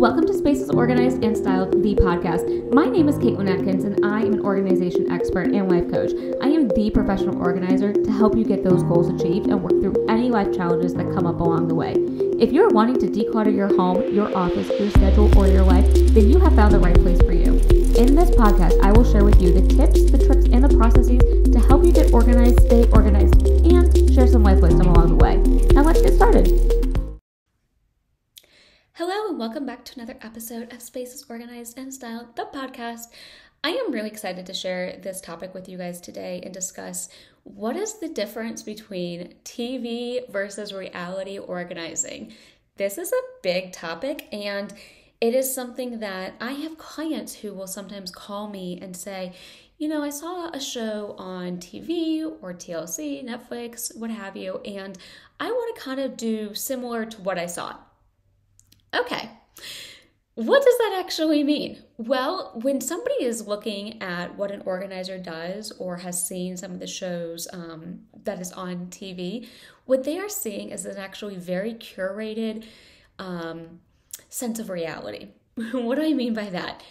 Welcome to Spaces Organized and Styled, the podcast. My name is Caitlin Atkins, and I am an organization expert and life coach. I am the professional organizer to help you get those goals achieved and work through any life challenges that come up along the way. If you're wanting to declutter your home, your office, your schedule, or your life, then you have found the right place for you. In this podcast, I will share with you the tips, the tricks, and the processes to help you get organized, stay organized, and share some life wisdom along the way. Now let's get started. Hello and welcome back to another episode of Spaces Organized and Styled, the podcast. I am really excited to share this topic with you guys today and discuss what is the difference between TV versus reality organizing. This is a big topic, and it is something that I have clients who will sometimes call me and say, I saw a show on TV or TLC, Netflix, what have you, and I want to kind of do similar to what I saw. Okay, what does that actually mean? Well, when somebody is looking at what an organizer does or has seen some of the shows that is on TV, what they are seeing is an actually very curated sense of reality. What do I mean by that?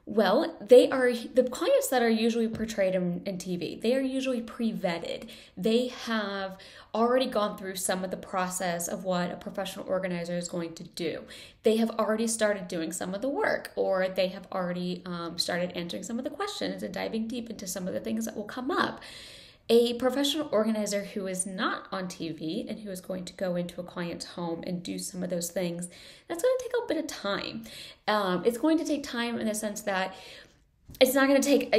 Well, they are the clients that are usually portrayed in TV. They are usually pre-vetted. They have already gone through some of the process of what a professional organizer is going to do. They have already started doing some of the work, or they have already started answering some of the questions and diving deep into some of the things that will come up. A professional organizer who is not on TV and who is going to go into a client's home and do some of those things, that's going to take a bit of time. It's going to take time in the sense that it's not going to take,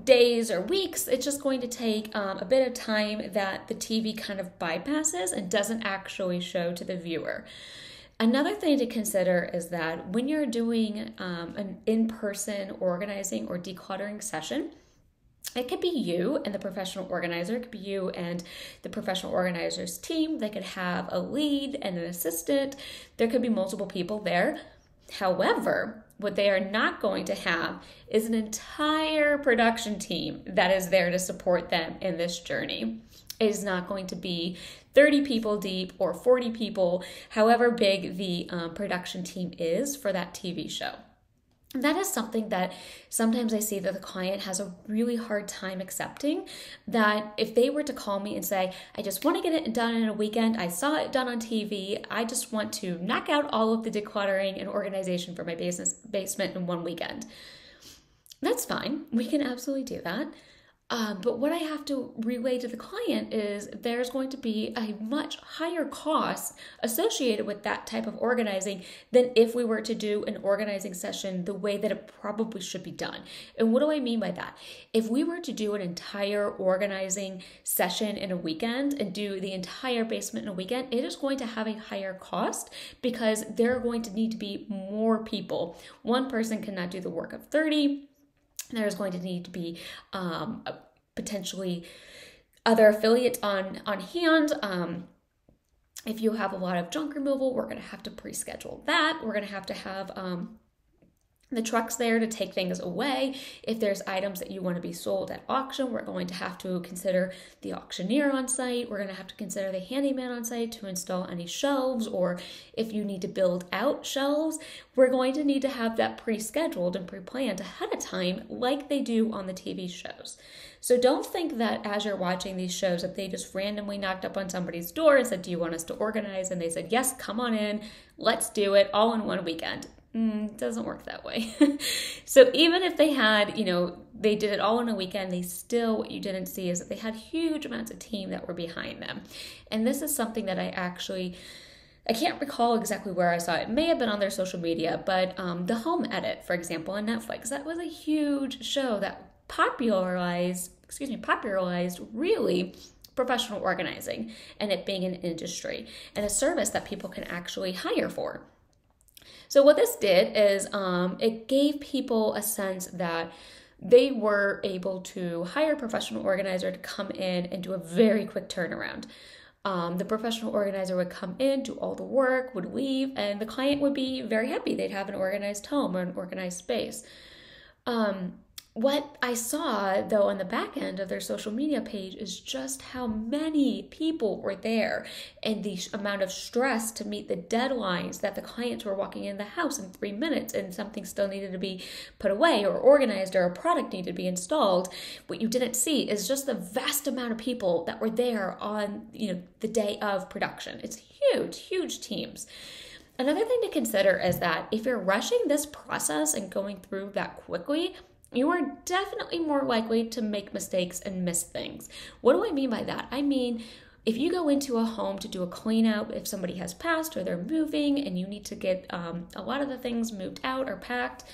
days or weeks. It's just going to take a bit of time that the TV kind of bypasses and doesn't actually show to the viewer. Another thing to consider is that when you're doing an in-person organizing or decluttering session, it could be you and the professional organizer. It could be you and the professional organizer's team. They could have a lead and an assistant. There could be multiple people there. However, what they are not going to have is an entire production team that is there to support them in this journey. It is not going to be 30 people deep or 40 people, however big the production team is for that TV show. That is something that sometimes I see that the client has a really hard time accepting, that if they were to call me and say, I just want to get it done in a weekend, I saw it done on TV, I just want to knock out all of the decluttering and organization for my basement in one weekend. That's fine. We can absolutely do that. But what I have to relay to the client is there's going to be a much higher cost associated with that type of organizing than if we were to do an organizing session the way that it probably should be done. And what do I mean by that? If we were to do an entire organizing session in a weekend and do the entire basement in a weekend, it is going to have a higher cost because there are going to need to be more people. One person cannot do the work of 30. There's going to need to be potentially other affiliates on hand. If you have a lot of junk removal, we're going to have to pre-schedule that. We're going to have the trucks there to take things away. If there's items that you want to be sold at auction, we're going to have to consider the auctioneer on site. We're going to have to consider the handyman on site to install any shelves, or if you need to build out shelves, we're going to need to have that pre-scheduled and pre-planned ahead of time like they do on the TV shows. So don't think that as you're watching these shows that they just randomly knocked up on somebody's door and said, do you want us to organize? And they said, yes, come on in, let's do it all in one weekend. It doesn't work that way. So even if they had, they did it all in a weekend, what you didn't see is that they had huge amounts of team that were behind them. And this is something that I can't recall exactly where I saw it. It may have been on their social media, but The Home Edit, for example, on Netflix, that was a huge show that popularized really professional organizing and it being an industry and a service that people can actually hire for. So what this did is it gave people a sense that they were able to hire a professional organizer to come in and do a very quick turnaround. The professional organizer would come in, do all the work, would leave, and the client would be very happy. They'd have an organized home or an organized space. What I saw, though, on the back end of their social media page is just how many people were there and the amount of stress to meet the deadlines that the clients were walking in the house in 3 minutes and something still needed to be put away or organized or a product needed to be installed. What you didn't see is just the vast amount of people that were there on, the day of production. It's huge, huge teams. Another thing to consider is that if you're rushing this process and going through that quickly, you are definitely more likely to make mistakes and miss things. What do I mean by that? I mean, if you go into a home to do a clean out, if somebody has passed or they're moving and you need to get a lot of the things moved out or packed,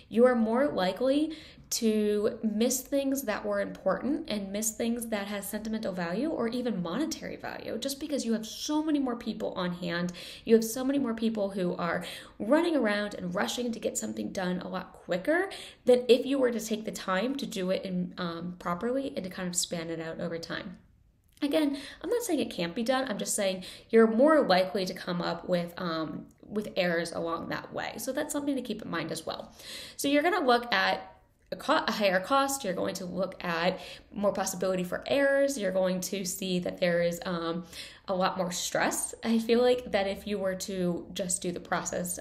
you are more likely to miss things that were important and miss things that has sentimental value or even monetary value, just because you have so many more people on hand. You have so many more people who are running around and rushing to get something done a lot quicker than if you were to take the time to do it properly and to kind of span it out over time. Again, I'm not saying it can't be done. I'm just saying you're more likely to come up with errors along that way. So that's something to keep in mind as well. So you're going to look at a higher cost. You're going to look at more possibility for errors. You're going to see that there is a lot more stress. I feel like that if you were to just do the process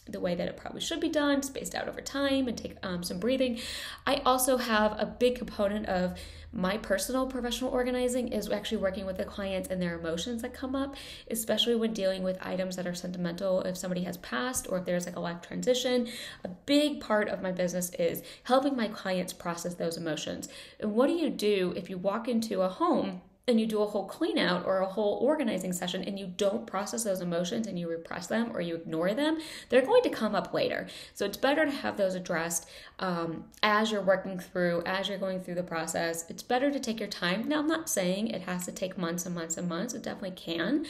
the way that it probably should be done, spaced out over time and take some breathing. I also have a big component of my personal professional organizing is actually working with the clients and their emotions that come up, especially when dealing with items that are sentimental. If somebody has passed or if there's like a life transition, a big part of my business is helping my clients process those emotions. And what do you do if you walk into a home and you do a whole clean out or a whole organizing session and you don't process those emotions and you repress them or you ignore them? They're going to come up later. So it's better to have those addressed as you're working through, as you're going through the process. It's better to take your time. Now, I'm not saying it has to take months and months and months. It definitely can.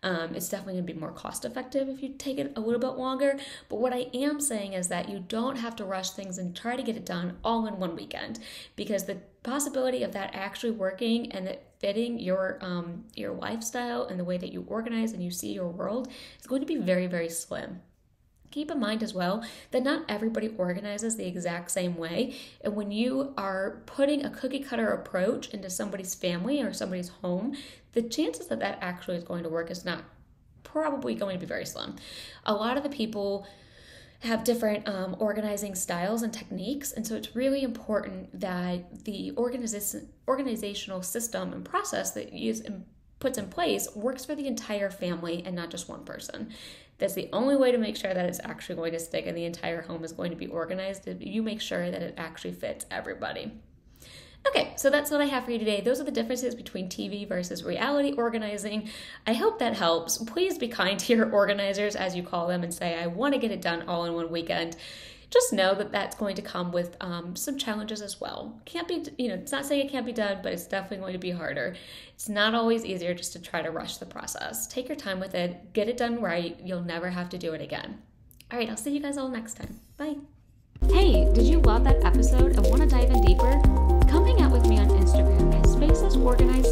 It's definitely going to be more cost effective if you take it a little bit longer. But what I am saying is that you don't have to rush things and try to get it done all in one weekend, because the possibility of that actually working and it fitting your lifestyle and the way that you organize and you see your world is going to be very, very slim. Keep in mind as well that not everybody organizes the exact same way. And when you are putting a cookie cutter approach into somebody's family or somebody's home, the chances that that actually is going to work is not probably going to be very slim. A lot of the people have different organizing styles and techniques. And so it's really important that the organizational system and process that you use and puts in place works for the entire family and not just one person. That's the only way to make sure that it's actually going to stick and the entire home is going to be organized. You make sure that it actually fits everybody. Okay, so that's what I have for you today. Those are the differences between TV versus reality organizing. I hope that helps. Please be kind to your organizers, as you call them, and say, I want to get it done all in one weekend. Just know that that's going to come with some challenges as well. Can't be, it's not saying it can't be done, but it's definitely going to be harder. It's not always easier just to try to rush the process. Take your time with it. Get it done right. You'll never have to do it again. All right, I'll see you guys all next time. Bye. Hey, did you love that episode and want to dive in deeper? Come hang out with me on Instagram at Spaces Organized